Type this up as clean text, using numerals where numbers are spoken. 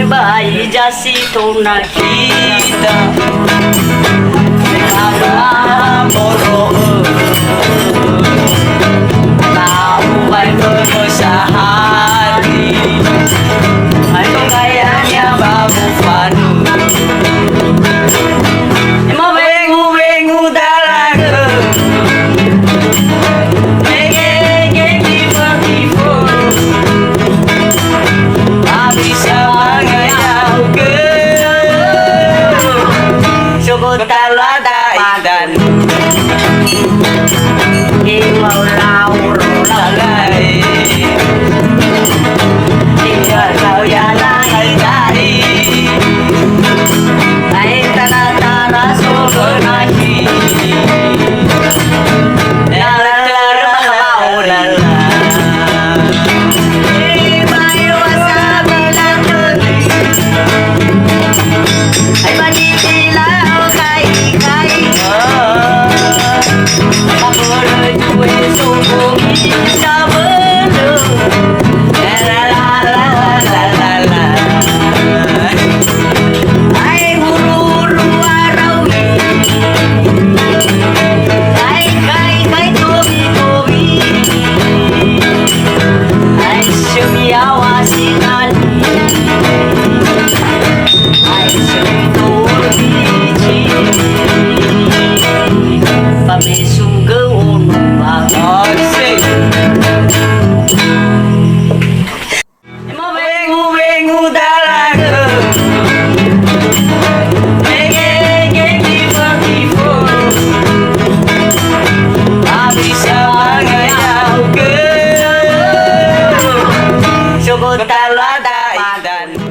bayi jasito nakita moro tahu ay mo sa hati ano kayanya babu panu wengu dalaga dan ilau laur lalai iya kau ya lai dari naik tanah tanah solo nahi la la la la la bayu asabi la tuli ay bani tilau kai kai Talada dan